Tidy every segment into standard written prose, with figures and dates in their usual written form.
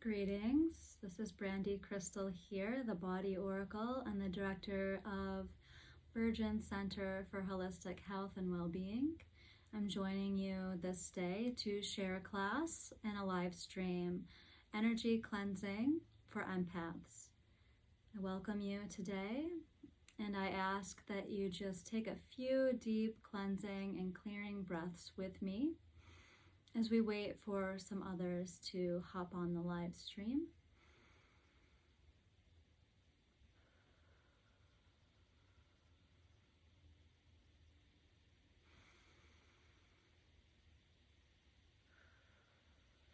Greetings, this is Brandy Crystal here, the Body Oracle and the Director of Virgin Center for Holistic Health and Well-Being. I'm joining you this day to share a class and a live stream, Energy Cleansing for Empaths. I welcome you today, and I ask that you just take a few deep cleansing and clearing breaths with me as we wait for some others to hop on the live stream.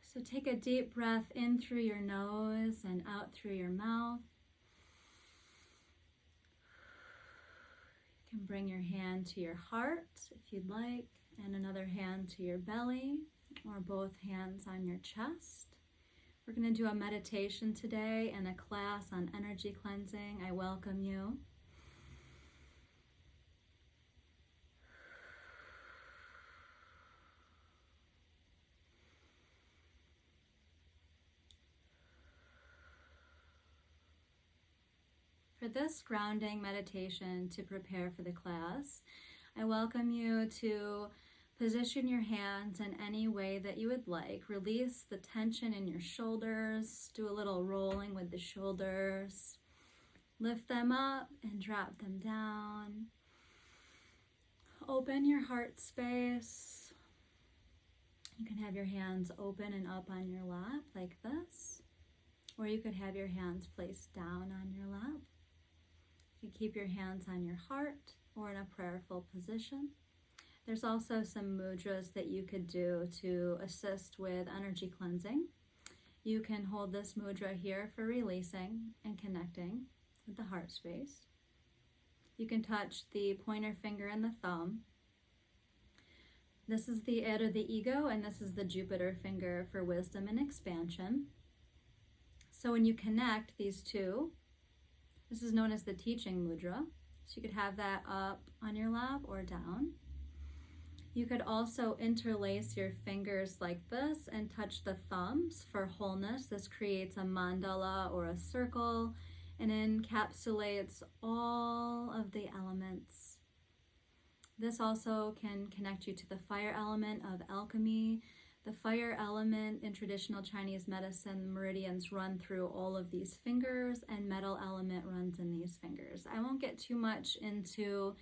So take a deep breath in through your nose and out through your mouth. You can bring your hand to your heart if you'd like, and another hand to your belly, or both hands on your chest. We're going to do a meditation today and a class on energy cleansing. I welcome you. For this grounding meditation to prepare for the class, I welcome you to position your hands in any way that you would like. Release the tension in your shoulders. Do a little rolling with the shoulders. Lift them up and drop them down. Open your heart space. You can have your hands open and up on your lap like this, or you could have your hands placed down on your lap. You can keep your hands on your heart or in a prayerful position. There's also some mudras that you could do to assist with energy cleansing. You can hold this mudra here for releasing and connecting with the heart space. You can touch the pointer finger and the thumb. This is the id or the ego, and this is the Jupiter finger for wisdom and expansion. So when you connect these two, this is known as the teaching mudra. So you could have that up on your lap or down. You could also interlace your fingers like this and touch the thumbs for wholeness. This creates a mandala or a circle and encapsulates all of the elements. This also can connect you to the fire element of alchemy. The fire element in traditional Chinese medicine, meridians run through all of these fingers, and metal element runs in these fingers. I won't get too much into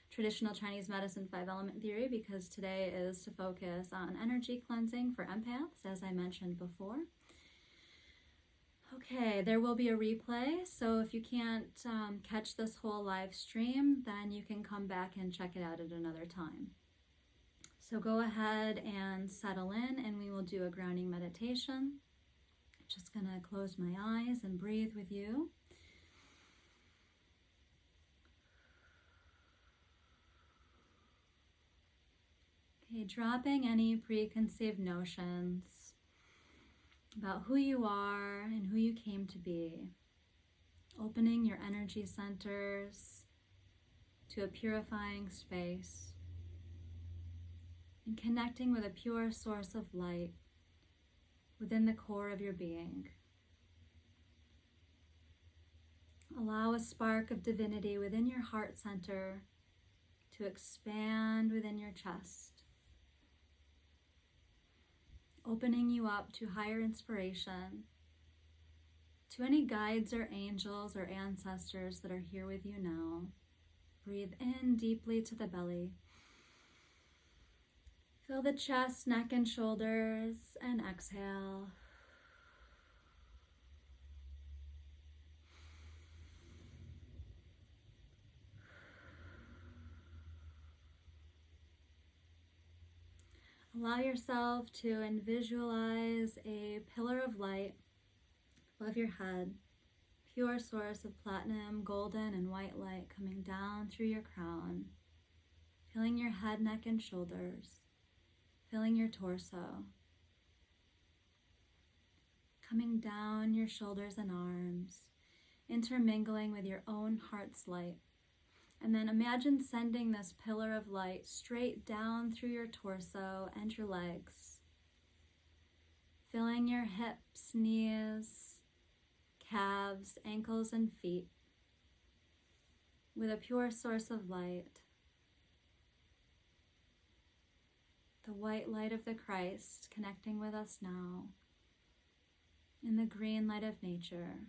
traditional Chinese medicine 5-element theory because today is to focus on energy cleansing for empaths, as I mentioned before. Okay, there will be a replay, so if you can't catch this whole live stream, then you can come back and check it out at another time. So go ahead and settle in, and we will do a grounding meditation. I'm just going to close my eyes and breathe with you. Okay, dropping any preconceived notions about who you are and who you came to be. Opening your energy centers to a purifying space and connecting with a pure source of light within the core of your being. Allow a spark of divinity within your heart center to expand within your chest, opening you up to higher inspiration, to any guides or angels or ancestors that are here with you now. Breathe in deeply to the belly. Fill the chest, neck, and shoulders, and exhale. Allow yourself to visualize a pillar of light above your head, pure source of platinum, golden, and white light coming down through your crown, filling your head, neck, and shoulders, filling your torso, coming down your shoulders and arms, intermingling with your own heart's light. And then imagine sending this pillar of light straight down through your torso and your legs, filling your hips, knees, calves, ankles, and feet with a pure source of light. The white light of the Christ connecting with us now, in the green light of nature,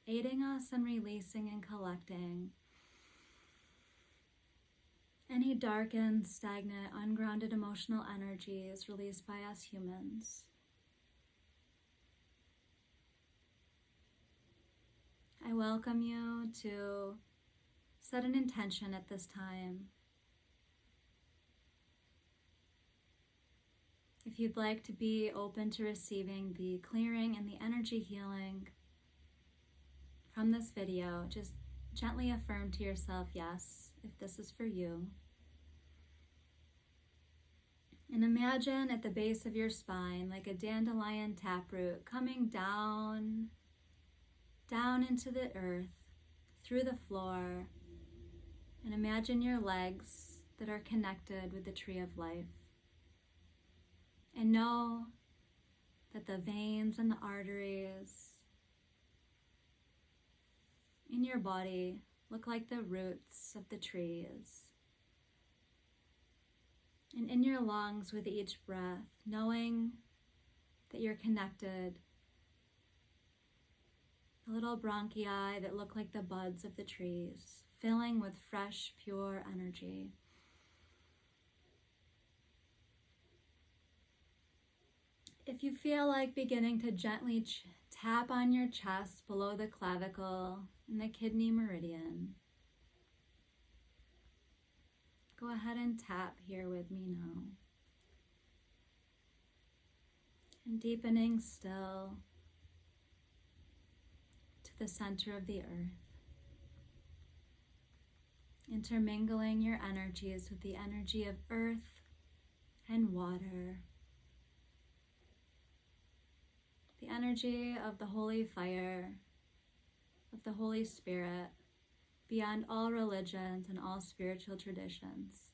aiding us in releasing and collecting any darkened, stagnant, ungrounded emotional energies released by us humans. I welcome you to set an intention at this time. If you'd like to be open to receiving the clearing and the energy healing from this video, just gently affirm to yourself, yes, if this is for you. And imagine at the base of your spine, like a dandelion taproot, coming down into the earth, through the floor, and imagine your legs that are connected with the tree of life. And know that the veins and the arteries in your body look like the roots of the trees. And in your lungs with each breath, knowing that you're connected, the little bronchi that look like the buds of the trees, filling with fresh, pure energy. If you feel like beginning to gently tap on your chest below the clavicle and the kidney meridian, go ahead and tap here with me now. And deepening still to the center of the earth. Intermingling your energies with the energy of earth and water. The energy of the holy fire, of the Holy Spirit, beyond all religions and all spiritual traditions.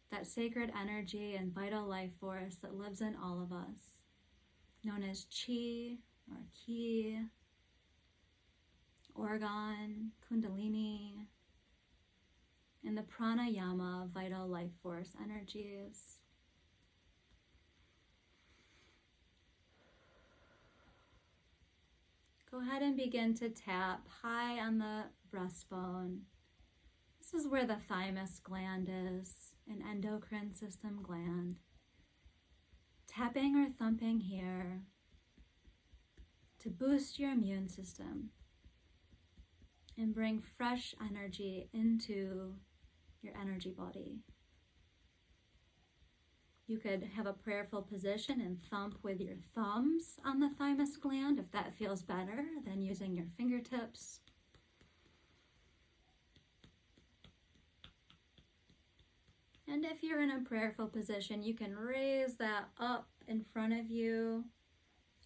That sacred energy and vital life force that lives in all of us, known as chi or ki, organ, kundalini, and the pranayama vital life force energies. Go ahead and begin to tap high on the breastbone. This is where the thymus gland is, an endocrine system gland. Tapping or thumping here to boost your immune system and bring fresh energy into your energy body. You could have a prayerful position and thump with your thumbs on the thymus gland if that feels better than using your fingertips. And if you're in a prayerful position, you can raise that up in front of you,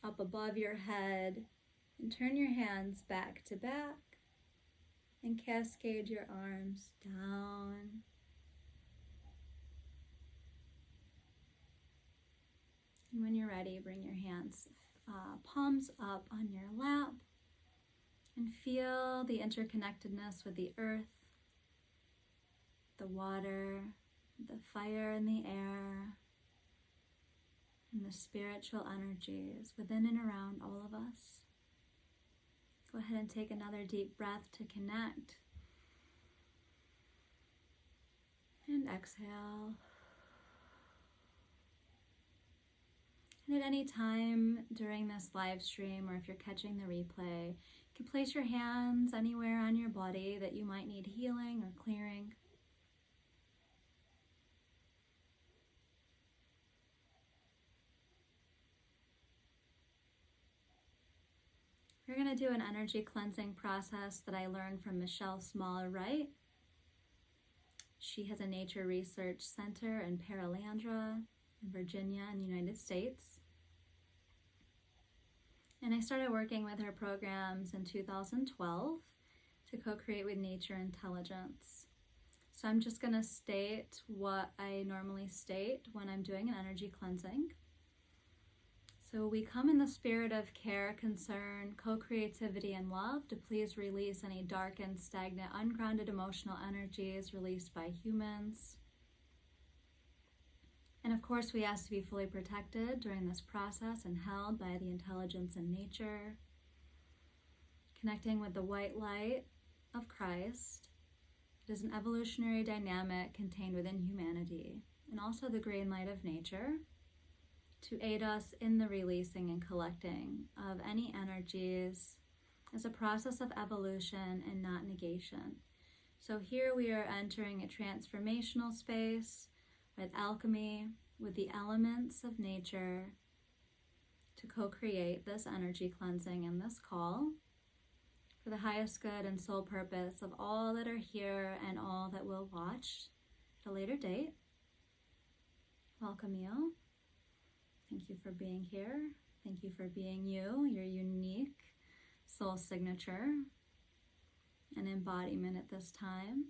up above your head, and turn your hands back to back and cascade your arms down. And when you're ready, bring your hands, palms up on your lap, and feel the interconnectedness with the earth, the water, the fire and the air, and the spiritual energies within and around all of us. Go ahead and take another deep breath to connect. And exhale. And at any time during this live stream, or if you're catching the replay, you can place your hands anywhere on your body that you might need healing or clearing. We're going to do an energy cleansing process that I learned from Michelle Small-Wright. She has a nature research center in Pearlandra, in Virginia, in the United States. And I started working with her programs in 2012 to co-create with nature intelligence. So I'm just going to state what I normally state when I'm doing an energy cleansing. So we come in the spirit of care, concern, co-creativity, and love to please release any darkened, stagnant, ungrounded emotional energies released by humans. And of course, we ask to be fully protected during this process and held by the intelligence in nature. Connecting with the white light of Christ. It is an evolutionary dynamic contained within humanity, and also the green light of nature, to aid us in the releasing and collecting of any energies as a process of evolution and not negation. So here we are entering a transformational space with alchemy, with the elements of nature, to co-create this energy cleansing and this call for the highest good and sole purpose of all that are here and all that will watch at a later date. Welcome you. Thank you for being here. Thank you for being you, your unique soul signature and embodiment at this time.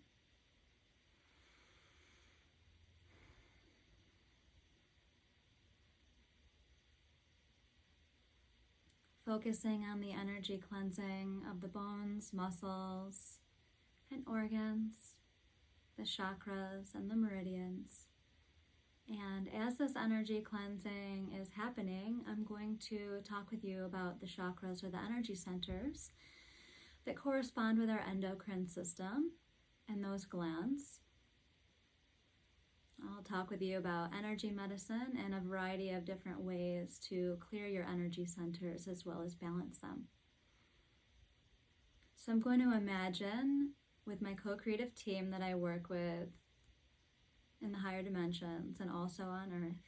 Focusing on the energy cleansing of the bones, muscles, and organs, the chakras and the meridians. And as this energy cleansing is happening, I'm going to talk with you about the chakras, or the energy centers that correspond with our endocrine system and those glands. I'll talk with you about energy medicine and a variety of different ways to clear your energy centers as well as balance them. So I'm going to imagine with my co-creative team that I work with in the higher dimensions and also on earth,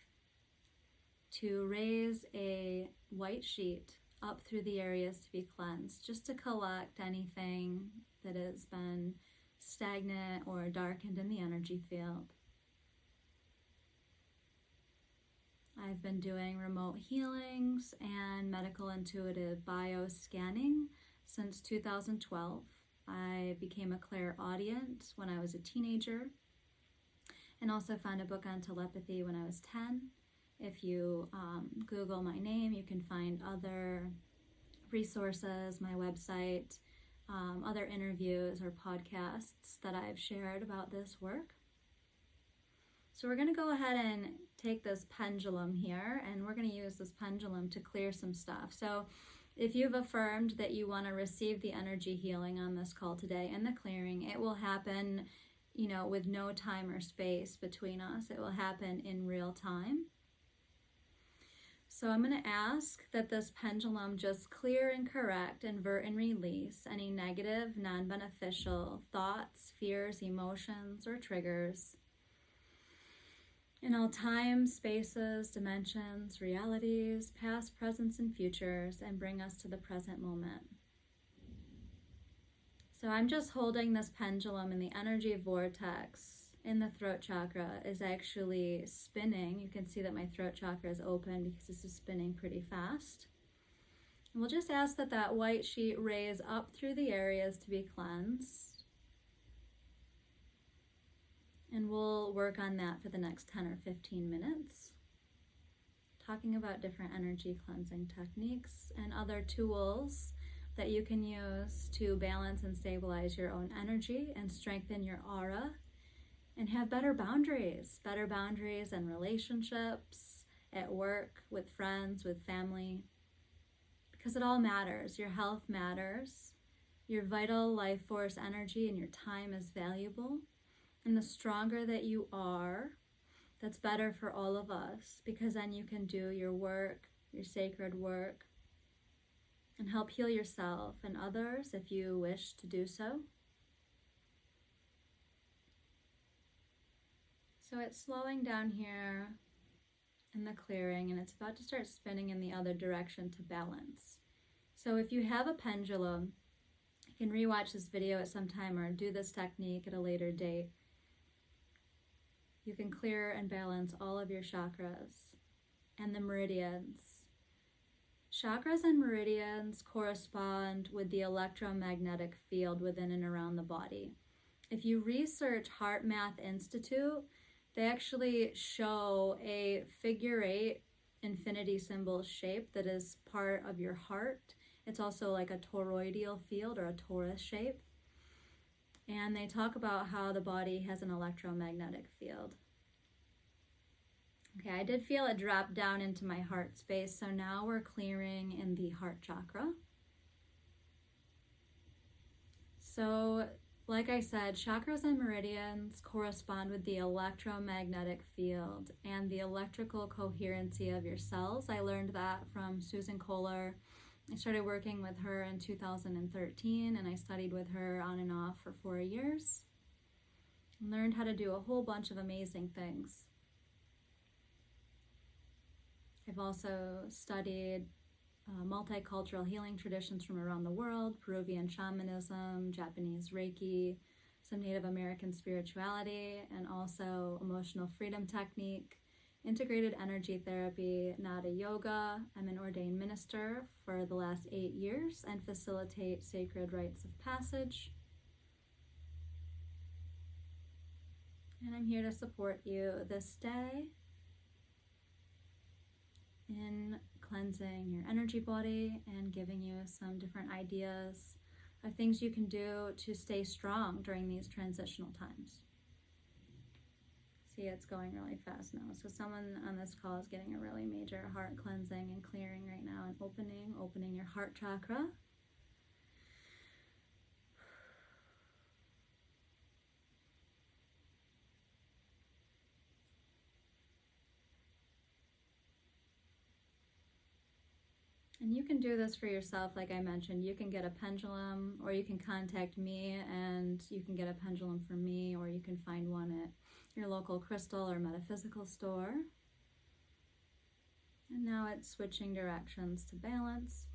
to raise a white sheet up through the areas to be cleansed, just to collect anything that has been stagnant or darkened in the energy field. I've been doing remote healings and medical intuitive bioscanning since 2012. I became a clairaudient when I was a teenager, and also found a book on telepathy when I was 10. If you Google my name, you can find other resources, my website, other interviews or podcasts that I've shared about this work. So we're going to go ahead and take this pendulum here, and we're going to use this pendulum to clear some stuff. So if you've affirmed that you want to receive the energy healing on this call today and the clearing, it will happen, with no time or space between us. It will happen in real time. So I'm going to ask that this pendulum just clear and correct, invert and release any negative, non-beneficial thoughts, fears, emotions, or triggers in all times, spaces, dimensions, realities, past, presents, and futures, and bring us to the present moment. So I'm just holding this pendulum, and the energy vortex in the throat chakra is actually spinning. You can see that my throat chakra is open because this is spinning pretty fast. And we'll just ask that that white sheet raise up through the areas to be cleansed. And we'll work on that for the next 10 or 15 minutes, talking about different energy cleansing techniques and other tools that you can use to balance and stabilize your own energy and strengthen your aura and have better boundaries in relationships, at work, with friends, with family, because it all matters. Your health matters. Your vital life force energy and your time is valuable. And the stronger that you are, that's better for all of us, because then you can do your work, your sacred work, and help heal yourself and others if you wish to do so. So it's slowing down here in the clearing, and it's about to start spinning in the other direction to balance. So if you have a pendulum, you can rewatch this video at some time or do this technique at a later date. You can clear and balance all of your chakras and the meridians. Chakras and meridians correspond with the electromagnetic field within and around the body. If you research Heart Math Institute, they actually show a figure 8 infinity symbol shape that is part of your heart. It's also like a toroidal field or a torus shape. And they talk about how the body has an electromagnetic field. Okay, I did feel it drop down into my heart space, so now we're clearing in the heart chakra. So, like I said, chakras and meridians correspond with the electromagnetic field and the electrical coherency of your cells. I learned that from Susan Kohler. I started working with her in 2013, and I studied with her on and off for 4 years. Learned how to do a whole bunch of amazing things. I've also studied multicultural healing traditions from around the world, Peruvian shamanism, Japanese Reiki, some Native American spirituality, and also emotional freedom technique, integrated energy therapy, Nada yoga. I'm an ordained minister for the last 8 years and facilitate sacred rites of passage. And I'm here to support you this day in cleansing your energy body and giving you some different ideas of things you can do to stay strong during these transitional times. See, it's going really fast now. So someone on this call is getting a really major heart cleansing and clearing right now and opening your heart chakra. And you can do this for yourself, like I mentioned. You can get a pendulum, or you can contact me and you can get a pendulum from me, or you can find one at your local crystal or metaphysical store. And now it's switching directions to balance.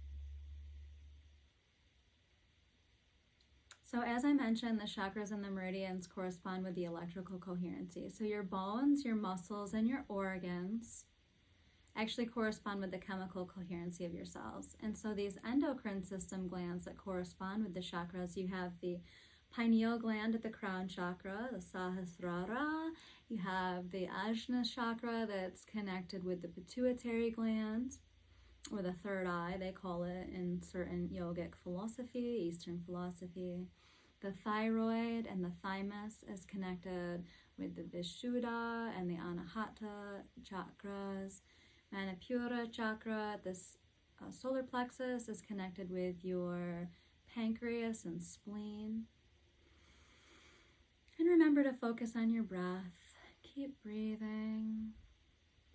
So as I mentioned, the chakras and the meridians correspond with the electrical coherency. So your bones, your muscles, and your organs actually correspond with the chemical coherency of your cells. And so these endocrine system glands that correspond with the chakras, you have the pineal gland at the crown chakra, the Sahasrara. You have the Ajna chakra that's connected with the pituitary gland, or the third eye, they call it in certain yogic philosophy, Eastern philosophy. The thyroid and the thymus is connected with the Vishuddha and the Anahata chakras. Manipura chakra, this solar plexus, is connected with your pancreas and spleen. And remember to focus on your breath. Keep breathing.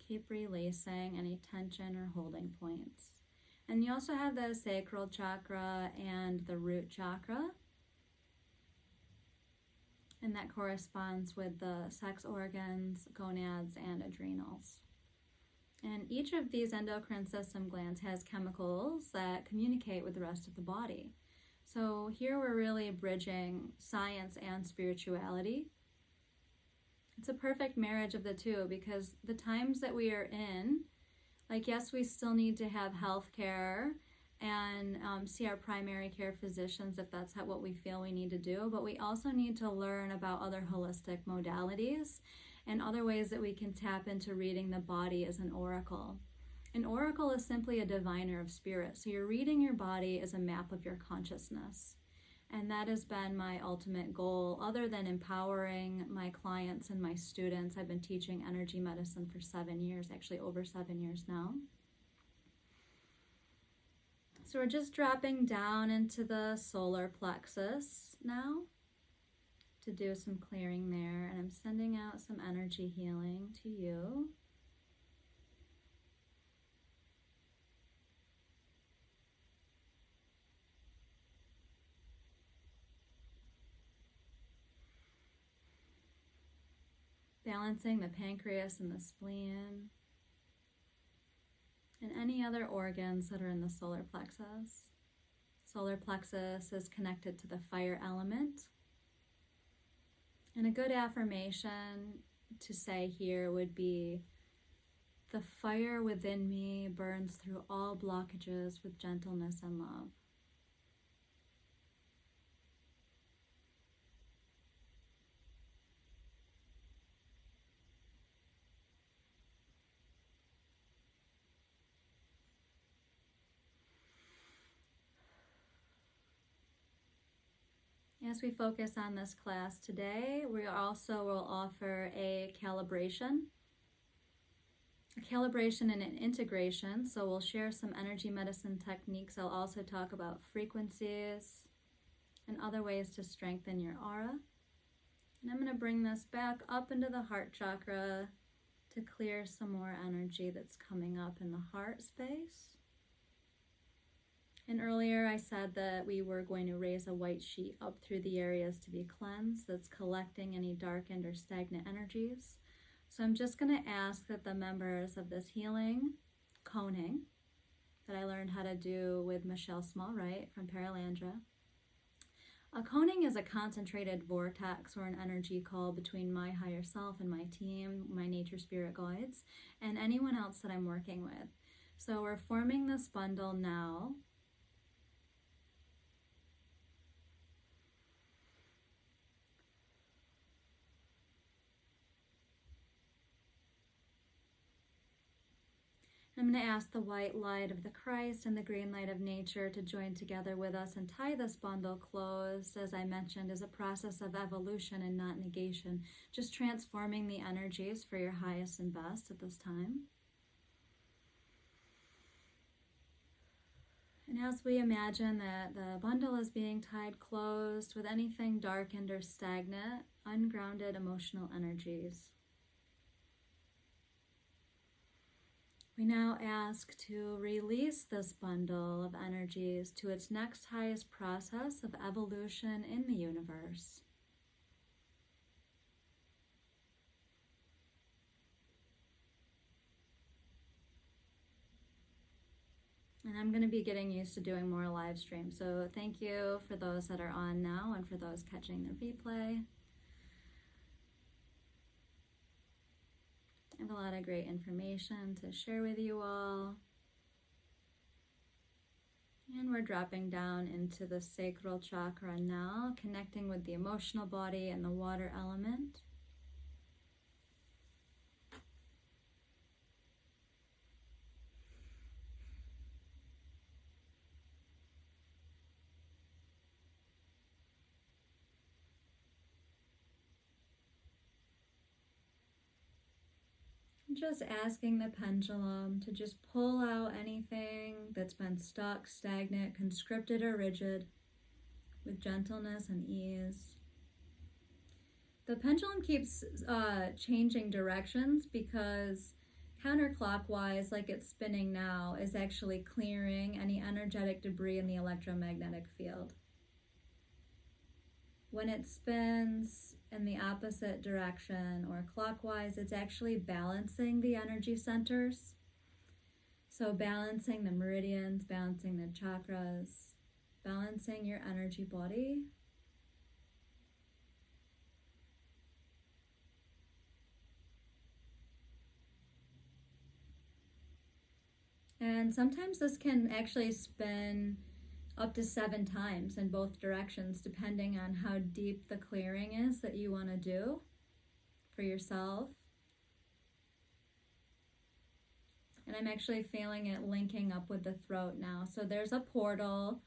Keep releasing any tension or holding points. And you also have the sacral chakra and the root chakra. And that corresponds with the sex organs, gonads, and adrenals. And each of these endocrine system glands has chemicals that communicate with the rest of the body. So here we're really bridging science and spirituality. It's a perfect marriage of the two, because the times that we are in, like, yes, we still need to have health care and see our primary care physicians if that's what we feel we need to do, but we also need to learn about other holistic modalities and other ways that we can tap into reading the body as an oracle. An oracle is simply a diviner of spirit. So you're reading your body as a map of your consciousness. And that has been my ultimate goal, other than empowering my clients and my students. I've been teaching energy medicine for 7 years, actually over 7 years now. So we're just dropping down into the solar plexus now to do some clearing there, and I'm sending out some energy healing to you. Balancing the pancreas and the spleen and any other organs that are in the solar plexus. Solar plexus is connected to the fire element. And a good affirmation to say here would be, the fire within me burns through all blockages with gentleness and love. As we focus on this class today, we also will offer a calibration. A calibration and an integration, so we'll share some energy medicine techniques. I'll also talk about frequencies and other ways to strengthen your aura. And I'm going to bring this back up into the heart chakra to clear some more energy that's coming up in the heart space. And earlier I said that we were going to raise a white sheet up through the areas to be cleansed that's collecting any darkened or stagnant energies. So I'm just going to ask that the members of this healing coning that I learned how to do with Michelle Smallwright from Paralandra. A coning is a concentrated vortex or an energy call between my higher self and my team, my nature spirit guides, and anyone else that I'm working with. So we're forming this bundle now. I'm going to ask the white light of the Christ and the green light of nature to join together with us and tie this bundle closed, as I mentioned, is a process of evolution and not negation, just transforming the energies for your highest and best at this time. And as we imagine that the bundle is being tied closed with anything darkened or stagnant, ungrounded emotional energies, we now ask to release this bundle of energies to its next highest process of evolution in the universe. And I'm going to be getting used to doing more live streams, so thank you for those that are on now and for those catching the replay. I have a lot of great information to share with you all. And we're dropping down into the sacral chakra now, connecting with the emotional body and the water element. Just asking the pendulum to just pull out anything that's been stuck, stagnant, conscripted, or rigid with gentleness and ease. The pendulum keeps changing directions because counterclockwise, like it's spinning now, is actually clearing any energetic debris in the electromagnetic field. When it spins in the opposite direction or clockwise, it's actually balancing the energy centers. So balancing the meridians, balancing the chakras, balancing your energy body. And sometimes this can actually spin up to 7 times in both directions, depending on how deep the clearing is that you want to do for yourself. And I'm actually feeling it linking up with the throat now. So there's a portal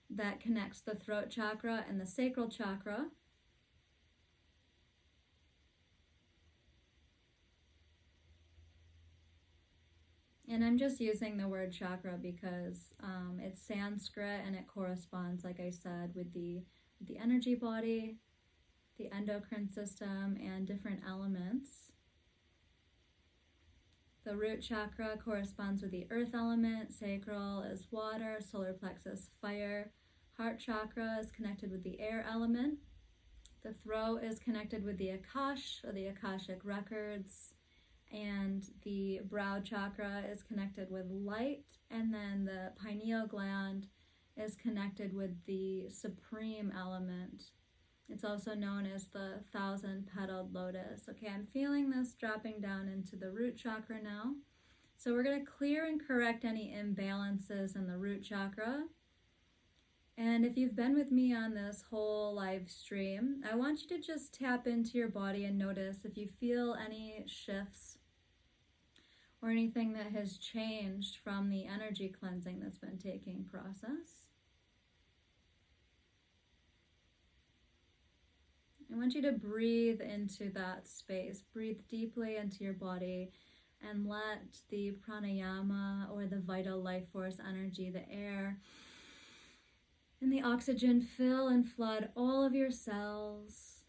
that connects the throat chakra and the sacral chakra. And I'm just using the word chakra because it's Sanskrit and it corresponds, like I said, with the energy body, the endocrine system, and different elements. The root chakra corresponds with the earth element, sacral is water, solar plexus fire, heart chakra is connected with the air element, the throat is connected with the Akash, or the Akashic records, and the brow chakra is connected with light, and then the pineal gland is connected with the supreme element. It's also known as the 1,000-petaled lotus. Okay, I'm feeling this dropping down into the root chakra now. So we're going to clear and correct any imbalances in the root chakra. And if you've been with me on this whole live stream, I want you to just tap into your body and notice if you feel any shifts or anything that has changed from the energy cleansing that's been taking process. I want you to breathe into that space. Breathe deeply into your body and let the pranayama, or the vital life force energy, the air and the oxygen, fill and flood all of your cells.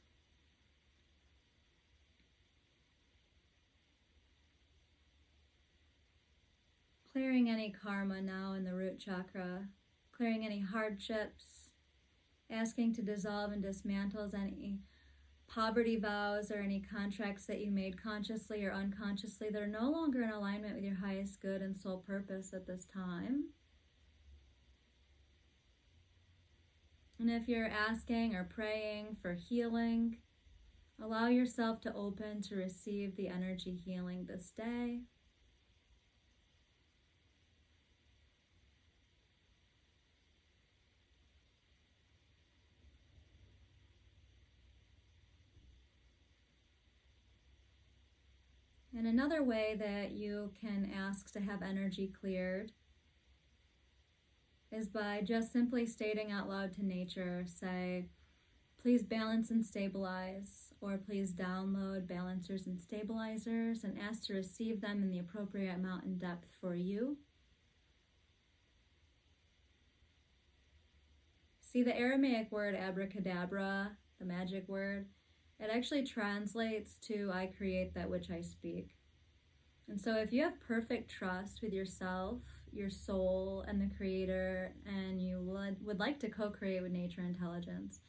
Clearing any karma now in the root chakra, clearing any hardships, asking to dissolve and dismantle any poverty vows or any contracts that you made consciously or unconsciously that are no longer in alignment with your highest good and soul purpose at this time. And if you're asking or praying for healing, allow yourself to open to receive the energy healing this day. And another way that you can ask to have energy cleared is by just simply stating out loud to nature, say, please balance and stabilize, or please download balancers and stabilizers, and ask to receive them in the appropriate amount and depth for you. See, the Aramaic word abracadabra, the magic word, it actually translates to I create that which I speak. And so if you have perfect trust with yourself, your soul, and the creator, and you would like to co-create with nature intelligence,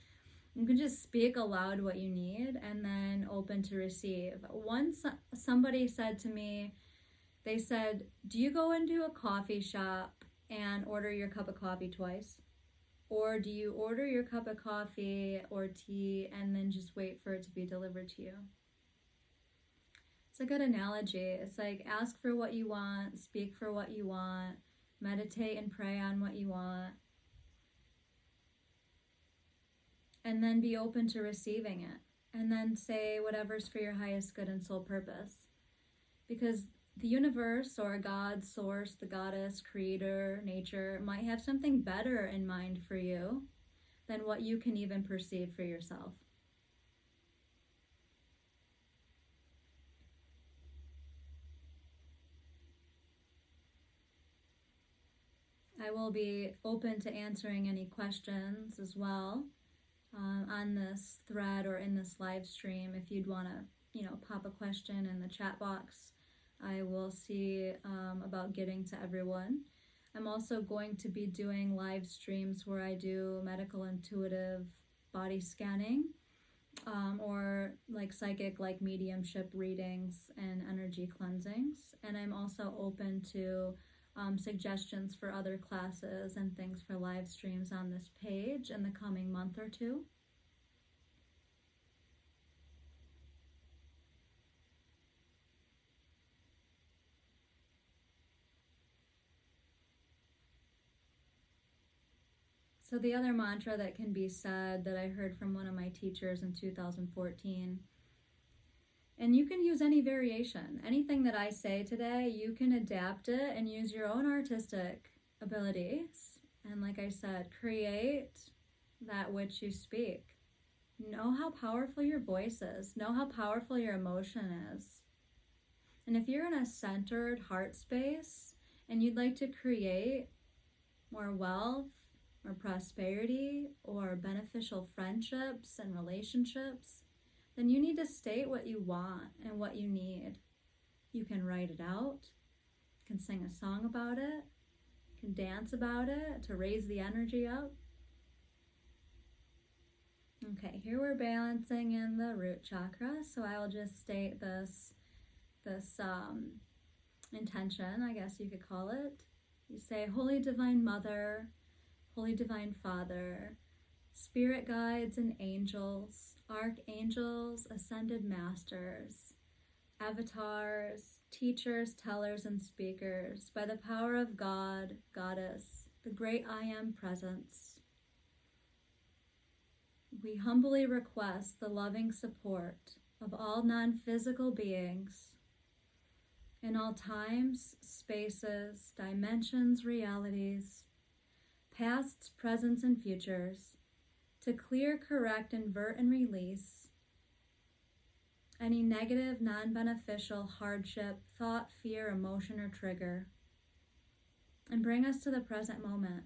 you can just speak aloud what you need and then open to receive. Once somebody said to me, they said, do you go into a coffee shop and order your cup of coffee twice? Or do you order your cup of coffee or tea and then just wait for it to be delivered to you? It's a good analogy. It's like ask for what you want, speak for what you want, meditate and pray on what you want, and then be open to receiving it. And then say whatever's for your highest good and soul purpose. Because the universe or God, source, the goddess, creator, nature might have something better in mind for you than what you can even perceive for yourself. I will be open to answering any questions as well on this thread or in this live stream. If you'd want to, pop a question in the chat box, I will see about getting to everyone. I'm also going to be doing live streams where I do medical intuitive body scanning or like psychic, like mediumship readings and energy cleansings. And I'm also open to suggestions for other classes and things for live streams on this page in the coming month or two. So the other mantra that can be said that I heard from one of my teachers in 2014, and you can use any variation. Anything that I say today, you can adapt it and use your own artistic abilities. And like I said, create that which you speak. Know how powerful your voice is. Know how powerful your emotion is. And if you're in a centered heart space and you'd like to create more wealth or prosperity or beneficial friendships and relationships, then you need to state what you want and what you need. You can write it out, you can sing a song about it, you can dance about it to raise the energy up. Okay, here we're balancing in the root chakra, so I will just state this intention, I guess you could call it. You say, Holy Divine Mother, Holy Divine Father, Spirit guides and angels, archangels, ascended masters, avatars, teachers, tellers, and speakers, by the power of God, Goddess, the great I Am Presence, we humbly request the loving support of all non-physical beings in all times, spaces, dimensions, realities, pasts, presents, and futures, to clear, correct, invert, and release any negative, non-beneficial hardship, thought, fear, emotion, or trigger, and bring us to the present moment,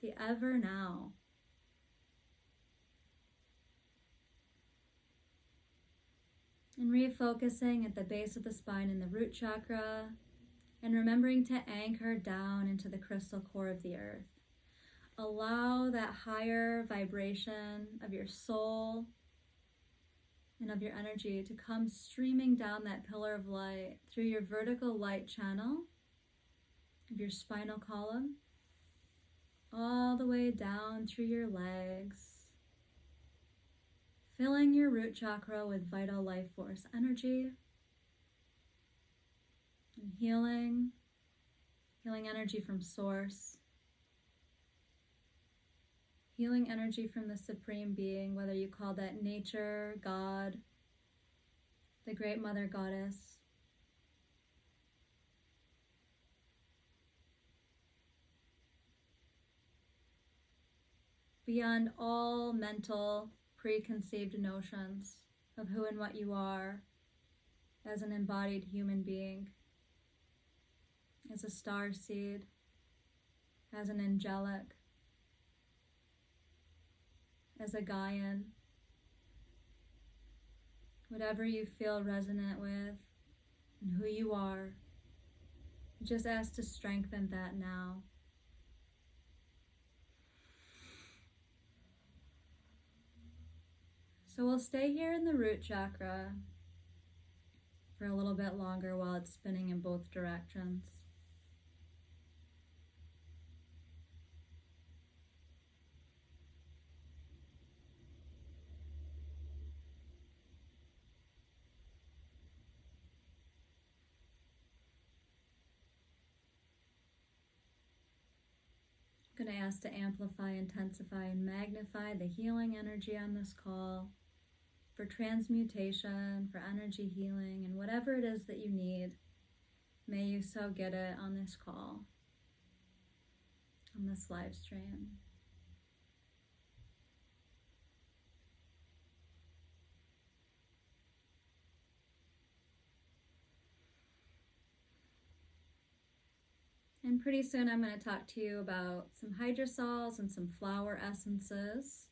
the ever now. And refocusing at the base of the spine in the root chakra, and remembering to anchor down into the crystal core of the earth. Allow that higher vibration of your soul and of your energy to come streaming down that pillar of light through your vertical light channel of your spinal column, all the way down through your legs, filling your root chakra with vital life force energy and healing energy from source, healing energy from the Supreme Being, whether you call that nature, God, the Great Mother Goddess. Beyond all mental, preconceived notions of who and what you are as an embodied human being, as a star seed, as an angelic, as a Gaian, whatever you feel resonant with and who you are, just ask to strengthen that now. So we'll stay here in the root chakra for a little bit longer while it's spinning in both directions. I'm going to ask to amplify, intensify, and magnify the healing energy on this call for transmutation, for energy healing, and whatever it is that you need. May you so get it on this call, on this live stream. And pretty soon I'm going to talk to you about some hydrosols and some flower essences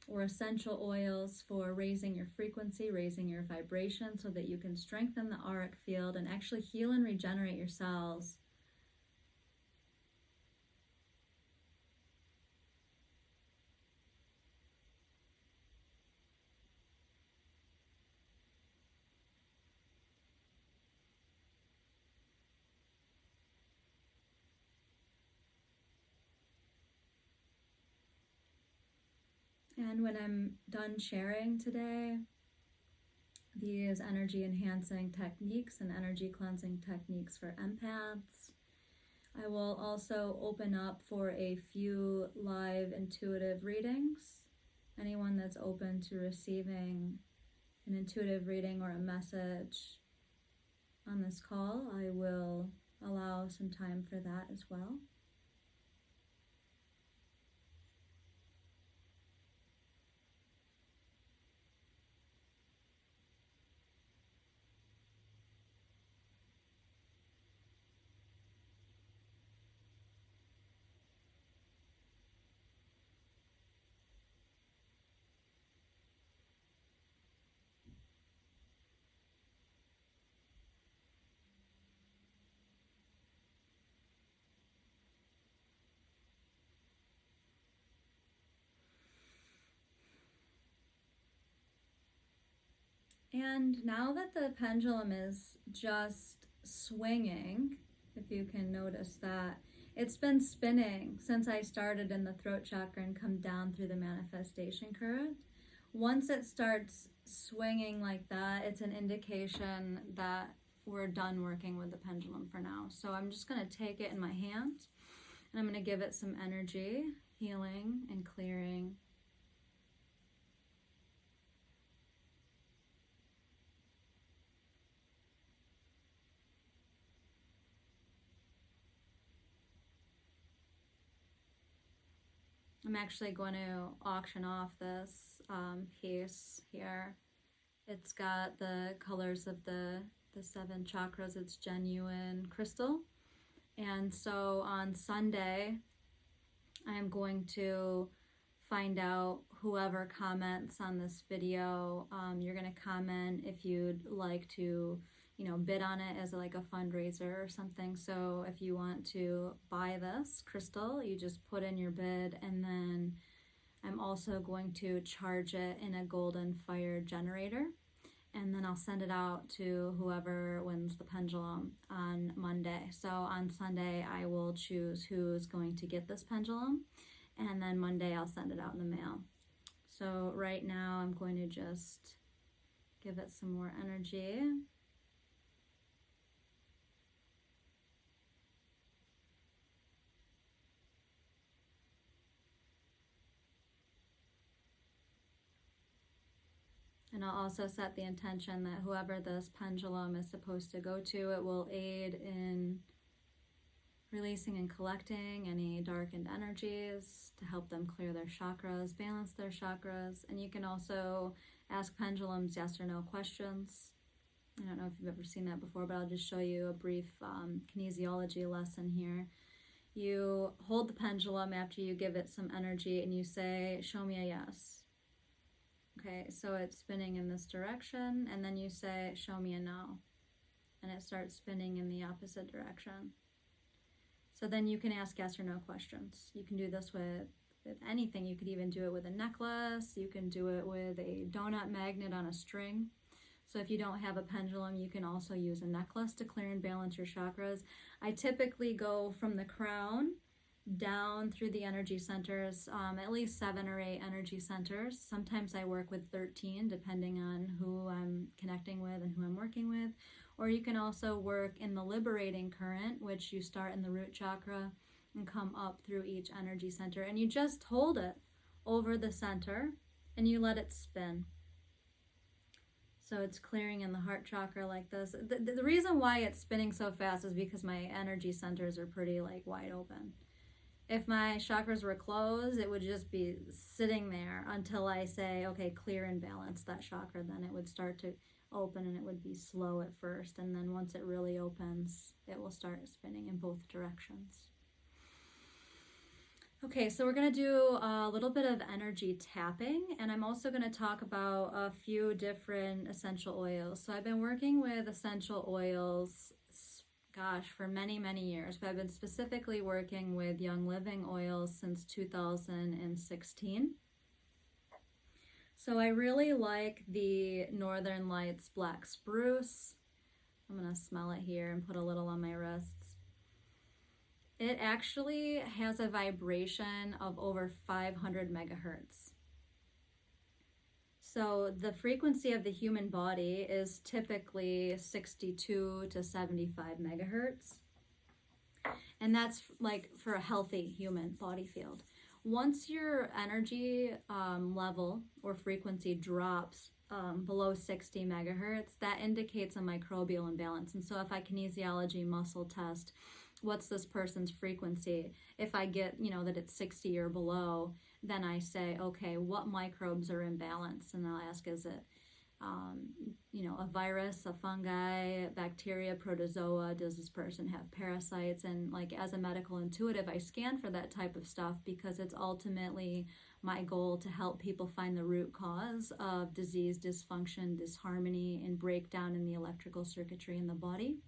or essential oils for raising your frequency, raising your vibration so that you can strengthen the auric field and actually heal and regenerate your cells. And when I'm done sharing today, these energy enhancing techniques and energy cleansing techniques for empaths, I will also open up for a few live intuitive readings. Anyone that's open to receiving an intuitive reading or a message on this call, I will allow some time for that as well. And now that the pendulum is just swinging, if you can notice that, it's been spinning since I started in the throat chakra and come down through the manifestation current. Once it starts swinging like that, it's an indication that we're done working with the pendulum for now. So I'm just going to take it in my hand and I'm going to give it some energy, healing and clearing. I'm actually going to auction off this piece here. It's got the colors of the 7 chakras. It's genuine crystal. And so on Sunday, I am going to find out whoever comments on this video. You're going to comment if you'd like to, bid on it as like a fundraiser or something. So if you want to buy this crystal, you just put in your bid, and then I'm also going to charge it in a golden fire generator. And then I'll send it out to whoever wins the pendulum on Monday. So on Sunday, I will choose who's going to get this pendulum. And then Monday, I'll send it out in the mail. So right now, I'm going to just give it some more energy. And I'll also set the intention that whoever this pendulum is supposed to go to, it will aid in releasing and collecting any darkened energies to help them clear their chakras, balance their chakras. And you can also ask pendulums yes or no questions. I don't know if you've ever seen that before, but I'll just show you a brief kinesiology lesson here. You hold the pendulum after you give it some energy and you say, show me a yes. Okay, so it's spinning in this direction, and then you say, show me a no. And it starts spinning in the opposite direction. So then you can ask yes or no questions. You can do this with anything. You could even do it with a necklace. You can do it with a donut magnet on a string. So if you don't have a pendulum, you can also use a necklace to clear and balance your chakras. I typically go from the crown down through the energy centers, at least 7 or 8 energy centers. Sometimes I work with 13, depending on who I'm connecting with and who I'm working with. Or you can also work in the liberating current, which you start in the root chakra and come up through each energy center. And you just hold it over the center and you let it spin. So it's clearing in the heart chakra like this. The reason why it's spinning so fast is because my energy centers are pretty wide open. If my chakras were closed, it would just be sitting there until I say, okay, clear and balance that chakra. Then it would start to open, and it would be slow at first. And then once it really opens, it will start spinning in both directions. Okay, so we're going to do a little bit of energy tapping, and I'm also going to talk about a few different essential oils. So I've been working with essential oils for many, many years, but I've been specifically working with Young Living oils since 2016. So I really like the Northern Lights Black Spruce. I'm going to smell it here and put a little on my wrists. It actually has a vibration of over 500 megahertz. So the frequency of the human body is typically 62 to 75 megahertz. And that's for a healthy human body field. Once your energy level or frequency drops below 60 megahertz, that indicates a microbial imbalance. And so if I kinesiology muscle test, what's this person's frequency? If I get, that it's 60 or below, then I say, okay, what microbes are imbalanced? And I'll ask, is it, a virus, a fungi, bacteria, protozoa? Does this person have parasites? And as a medical intuitive, I scan for that type of stuff because it's ultimately my goal to help people find the root cause of disease, dysfunction, disharmony, and breakdown in the electrical circuitry in the body.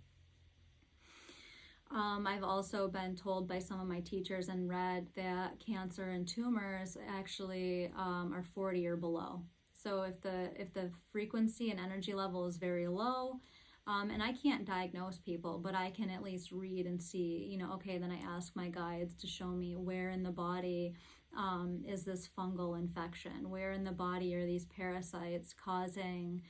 I've also been told by some of my teachers and read that cancer and tumors actually are 40 or below. So if the frequency and energy level is very low, and I can't diagnose people, but I can at least read and see, okay, then I ask my guides to show me where in the body is this fungal infection, where in the body are these parasites causing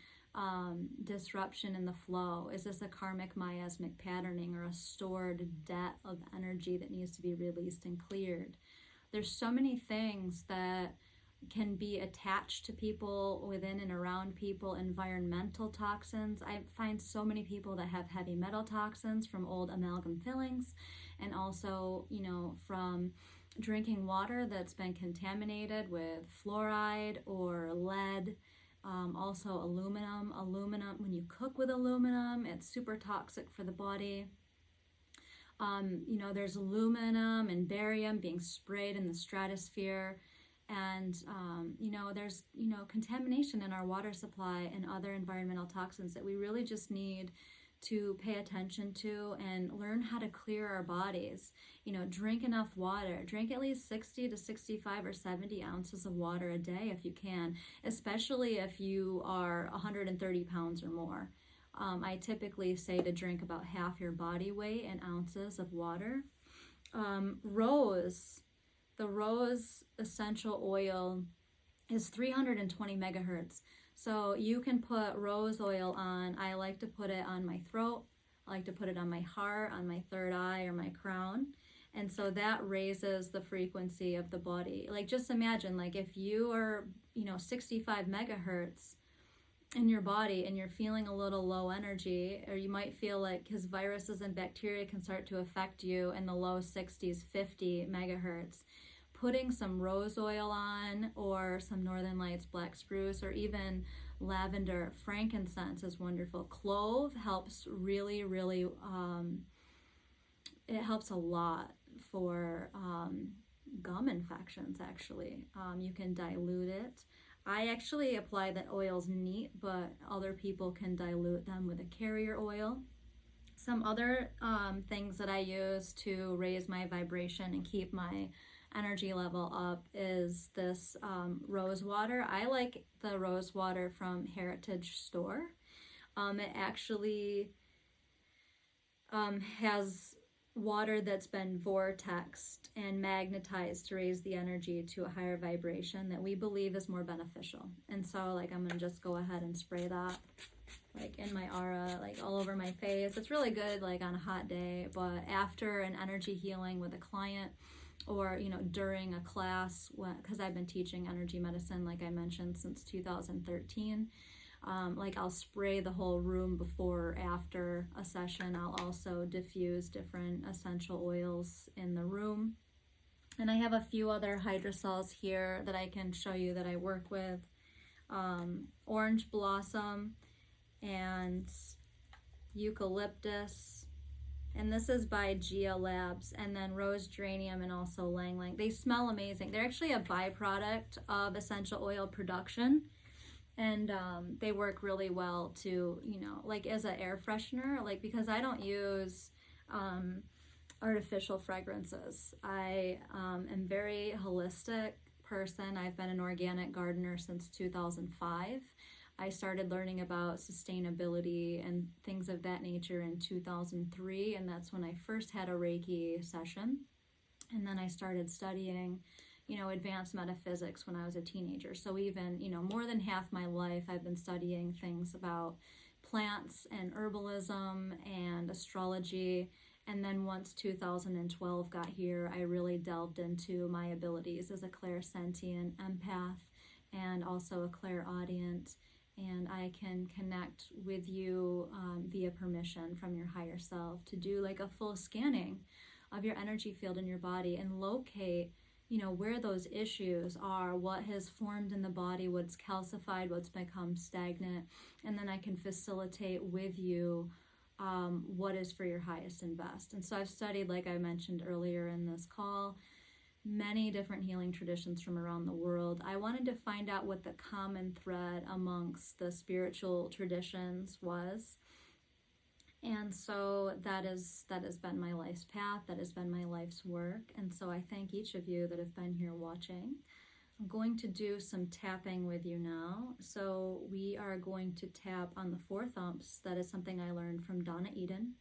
disruption in the flow. Is this a karmic miasmic patterning or a stored debt of energy that needs to be released and cleared? There's so many things that can be attached to people, within and around people. Environmental toxins. I find so many people that have heavy metal toxins from old amalgam fillings, and also, from drinking water that's been contaminated with fluoride or lead. Also aluminum. When you cook with aluminum, it's super toxic for the body. There's aluminum and barium being sprayed in the stratosphere. And, there's, contamination in our water supply and other environmental toxins that we really just need to pay attention to and learn how to clear our bodies. Drink enough water. Drink at least 60 to 65 or 70 ounces of water a day if you can, especially if you are 130 pounds or more. I typically say to drink about half your body weight in ounces of water. The rose essential oil is 320 megahertz. So you can put rose oil on. I like to put it on my throat. I like to put it on my heart, on my third eye, or my crown. And so that raises the frequency of the body. Like, just imagine, like, if you are, 65 megahertz in your body and you're feeling a little low energy, or you might feel like, because viruses and bacteria can start to affect you in the low 60s, 50 megahertz. Putting some rose oil on, or some Northern Lights black spruce, or even lavender, frankincense is wonderful. Clove helps really, really, it helps a lot for gum infections, actually. You can dilute it. I actually apply the oils neat, but other people can dilute them with a carrier oil. Some other things that I use to raise my vibration and keep my energy level up is this rose water. I like the rose water from Heritage Store. It actually has water that's been vortexed and magnetized to raise the energy to a higher vibration that we believe is more beneficial. And so, like, I'm gonna just go ahead and spray that, like, in my aura, like all over my face. It's really good, like, on a hot day, but after an energy healing with a client, or during a class, because I've been teaching energy medicine, like I mentioned, since 2013. Like, I'll spray the whole room before or after a session. I'll also diffuse different essential oils in the room. And I have a few other hydrosols here that I can show you that I work with. Orange blossom and eucalyptus. And this is by Gia Labs. And then rose geranium and also lang lang. They smell amazing. They're actually a byproduct of essential oil production. And they work really well to, like, as an air freshener, like, because I don't use artificial fragrances. I am very holistic person. I've been an organic gardener since 2005. I started learning about sustainability and things of that nature in 2003, and that's when I first had a Reiki session. And then I started studying advanced metaphysics when I was a teenager. So even, more than half my life, I've been studying things about plants and herbalism and astrology. And then once 2012 got here, I really delved into my abilities as a clairsentient empath and also a clairaudient. And I can connect with you via permission from your higher self to do like a full scanning of your energy field in your body and locate where those issues are, what has formed in the body, what's calcified, what's become stagnant, and then I can facilitate with you what is for your highest and best. And so I've studied, like I mentioned earlier in this call, many different healing traditions from around the world. I wanted to find out what the common thread amongst the spiritual traditions was. And so that has been my life's path, that has been my life's work. And so I thank each of you that have been here watching. I'm going to do some tapping with you now. So we are going to tap on the four thumps. That is something I learned from Donna Eden.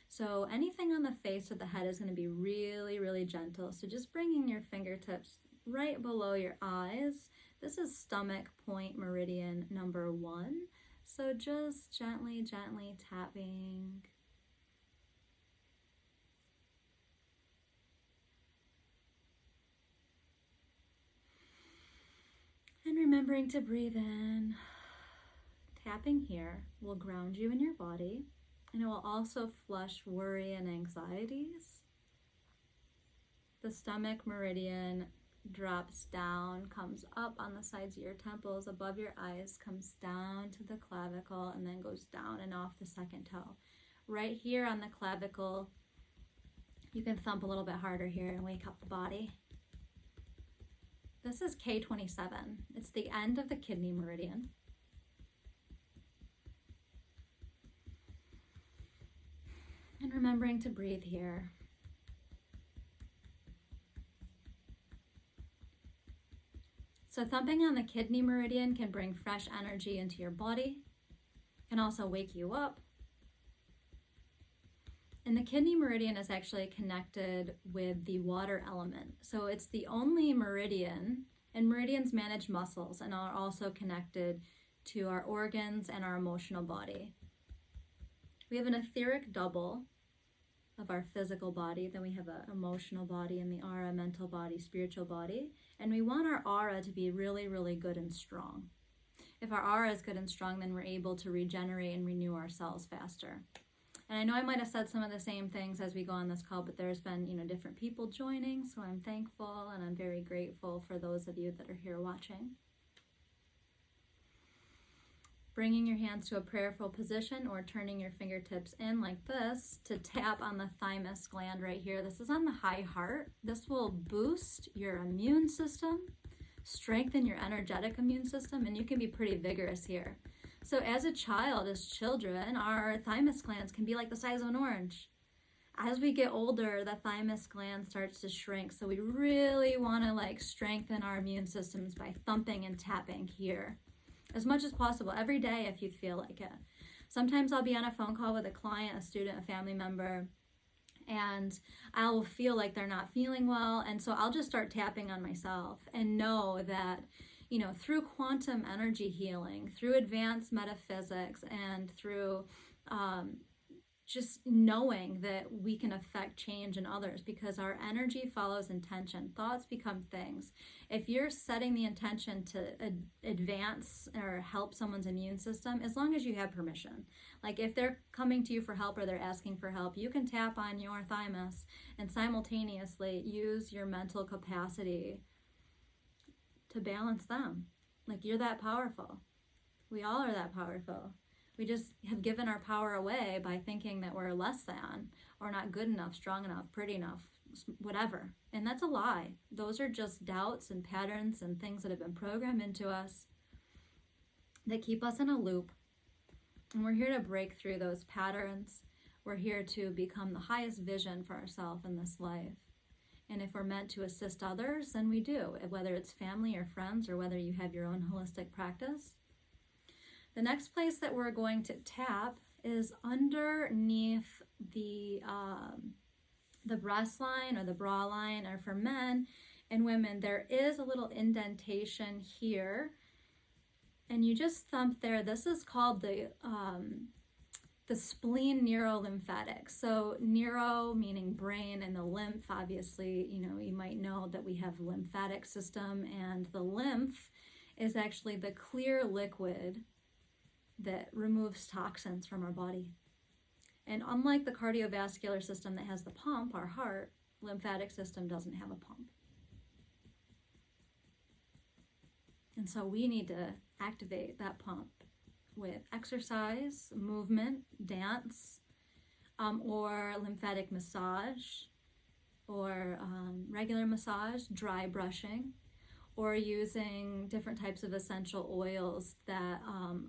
So anything on the face or the head is going to be really, really gentle. So just bringing your fingertips right below your eyes. This is stomach point meridian number 1. So just gently, gently tapping. And remembering to breathe in. Tapping here will ground you in your body, and it will also flush worry and anxieties. The stomach meridian drops down, comes up on the sides of your temples, above your eyes, comes down to the clavicle, and then goes down and off the second toe. Right here on the clavicle, you can thump a little bit harder here and wake up the body. This is K27. It's the end of the kidney meridian. And remembering to breathe here. So thumping on the kidney meridian can bring fresh energy into your body, can also wake you up. And the kidney meridian is actually connected with the water element. So it's the only meridian, and meridians manage muscles and are also connected to our organs and our emotional body. We have an etheric double of our physical body, then we have an emotional body and the aura, mental body, spiritual body, and we want our aura to be really, really good and strong. If our aura is good and strong, then we're able to regenerate and renew ourselves faster. And I know I might have said some of the same things as we go on this call, but there's been, different people joining, so I'm thankful and I'm very grateful for those of you that are here watching. Bringing your hands to a prayerful position or turning your fingertips in like this to tap on the thymus gland right here. This is on the high heart. This will boost your immune system, strengthen your energetic immune system, and you can be pretty vigorous here. So as a child, as children, our thymus glands can be like the size of an orange. As we get older, the thymus gland starts to shrink. So we really want to strengthen our immune systems by thumping and tapping here as much as possible every day if you feel like it. Sometimes I'll be on a phone call with a client, a student, a family member, and I'll feel like they're not feeling well. And so I'll just start tapping on myself and know that through quantum energy healing, through advanced metaphysics, and through just knowing that we can affect change in others, because our energy follows intention. Thoughts become things. If you're setting the intention to advance or help someone's immune system, as long as you have permission, like if they're coming to you for help or they're asking for help, you can tap on your thymus and simultaneously use your mental capacity to balance them. You're that powerful. We all are that powerful. We just have given our power away by thinking that we're less than, or not good enough, strong enough, pretty enough, whatever. And that's a lie. Those are just doubts and patterns and things that have been programmed into us that keep us in a loop. And we're here to break through those patterns. We're here to become the highest vision for ourselves in this life. And if we're meant to assist others, then we do, whether it's family or friends, or whether you have your own holistic practice. The next place that we're going to tap is underneath the breast line or the bra line, or for men and women, there is a little indentation here, and you just thump there. This is called the spleen neurolymphatic. So neuro meaning brain, and the lymph, obviously, you might know that we have lymphatic system, and the lymph is actually the clear liquid that removes toxins from our body. And unlike the cardiovascular system that has the pump, our heart, lymphatic system doesn't have a pump. And so we need to activate that pump with exercise, movement, dance, or lymphatic massage, or regular massage, dry brushing, or using different types of essential oils that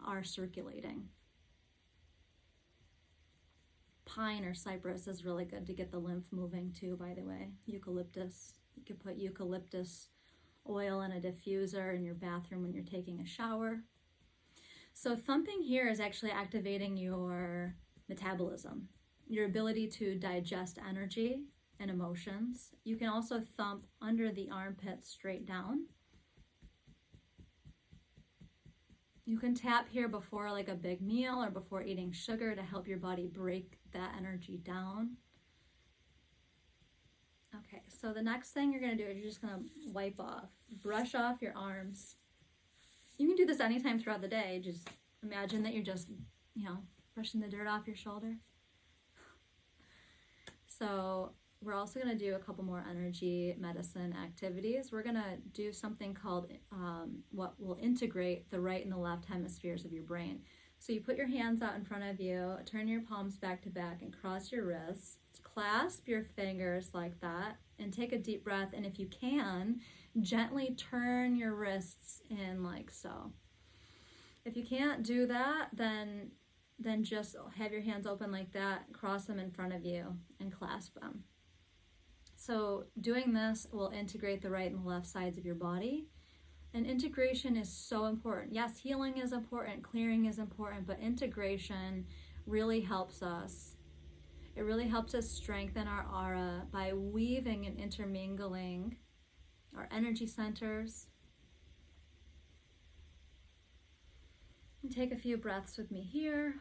are circulating. Pine or cypress is really good to get the lymph moving too, by the way. Eucalyptus, you could put eucalyptus oil in a diffuser in your bathroom when you're taking a shower. So thumping here is actually activating your metabolism, your ability to digest energy and emotions. You can also thump under the armpits straight down. You can tap here before a big meal or before eating sugar to help your body break that energy down. Okay, so the next thing you're going to do is you're just going to wipe off, brush off your arms. You can do this anytime throughout the day. Just imagine that you're just, brushing the dirt off your shoulder. So we're also going to do a couple more energy medicine activities. We're going to do something called what will integrate the right and the left hemispheres of your brain. So you put your hands out in front of you, turn your palms back to back and cross your wrists. Clasp your fingers like that and take a deep breath. And if you can, gently turn your wrists in like so. If you can't do that, then just have your hands open like that, cross them in front of you and clasp them. So doing this will integrate the right and the left sides of your body. And integration is so important. Yes, healing is important, clearing is important, but integration really helps us. It really helps us strengthen our aura by weaving and intermingling our energy centers. And take a few breaths with me here.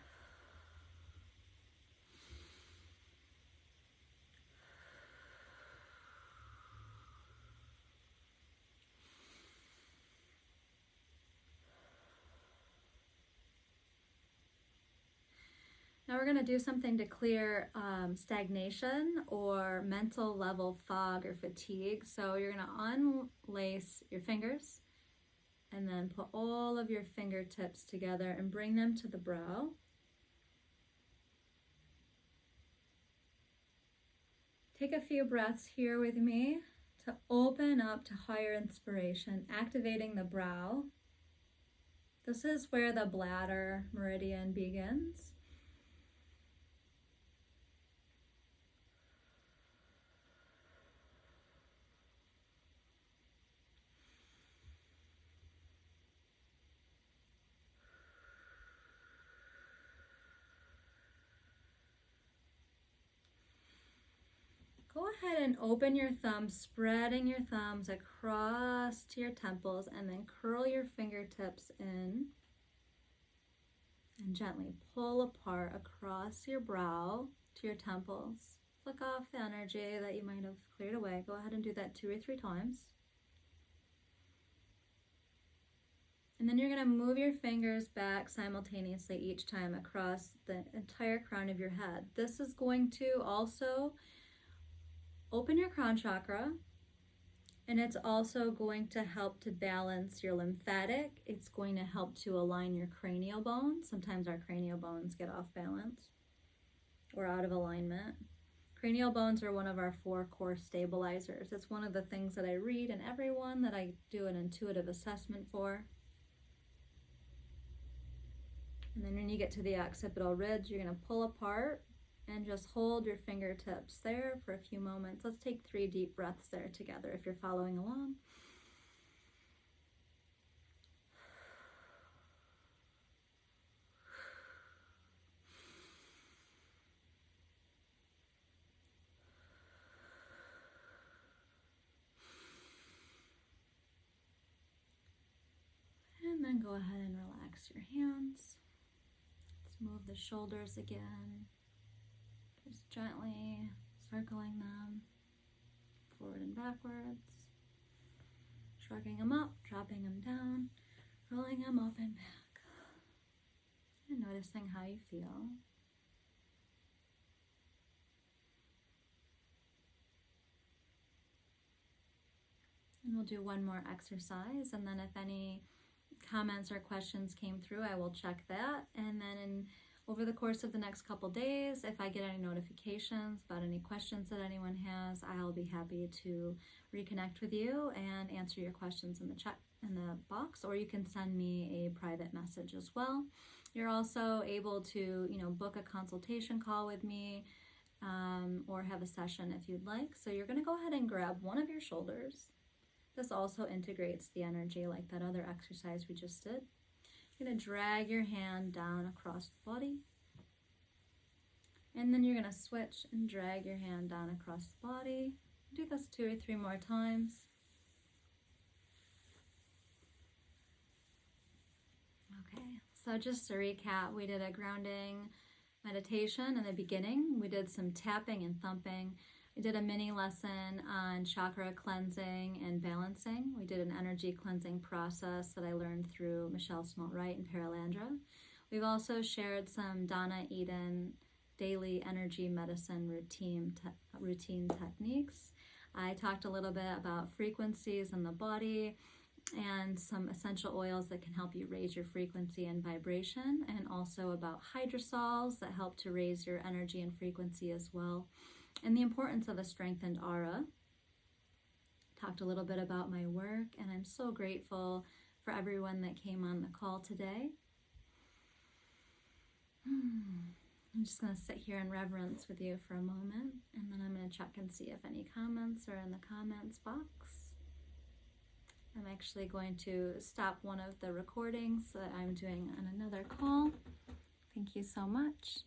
Now we're going to do something to clear stagnation or mental level fog or fatigue. So you're going to unlace your fingers and then put all of your fingertips together and bring them to the brow. Take a few breaths here with me to open up to higher inspiration, activating the brow. This is where the bladder meridian begins. Go ahead and open your thumbs, spreading your thumbs across to your temples, and then curl your fingertips in and gently pull apart across your brow to your temples. Flick off the energy that you might have cleared away. Go ahead and do that 2 or 3 times. And then you're going to move your fingers back simultaneously each time across the entire crown of your head. This is going to also open your crown chakra, and it's also going to help to balance your lymphatic. It's going to help to align your cranial bones. Sometimes our cranial bones get off balance or out of alignment. Cranial bones are one of our 4 core stabilizers. It's one of the things that I read in everyone that I do an intuitive assessment for. And then when you get to the occipital ridge, you're going to pull apart and just hold your fingertips there for a few moments. Let's take 3 deep breaths there together if you're following along. And then go ahead and relax your hands. Let's move the shoulders again. Just gently circling them forward and backwards, shrugging them up, dropping them down, rolling them up and back, and noticing how you feel. And we'll do one more exercise, and then if any comments or questions came through, I will check that. And then over the course of the next couple days, if I get any notifications about any questions that anyone has, I'll be happy to reconnect with you and answer your questions in the box, or you can send me a private message as well. You're also able to, book a consultation call with me or have a session if you'd like. So you're going to go ahead and grab one of your shoulders. This also integrates the energy like that other exercise we just did. You're going to drag your hand down across the body. And then you're going to switch and drag your hand down across the body. Do this 2 or 3 more times. Okay, so just to recap, we did a grounding meditation in the beginning. We did some tapping and thumping. We did a mini lesson on chakra cleansing and balancing. We did an energy cleansing process that I learned through Michelle Small-Wright and Paralandra. We've also shared some Donna Eden daily energy medicine routine techniques. I talked a little bit about frequencies in the body and some essential oils that can help you raise your frequency and vibration, and also about hydrosols that help to raise your energy and frequency as well, and the importance of a strengthened aura. Talked a little bit about my work, and I'm so grateful for everyone that came on the call today. I'm just going to sit here in reverence with you for a moment, and then I'm going to check and see if any comments are in the comments box. I'm actually going to stop one of the recordings that I'm doing on another call. Thank you so much.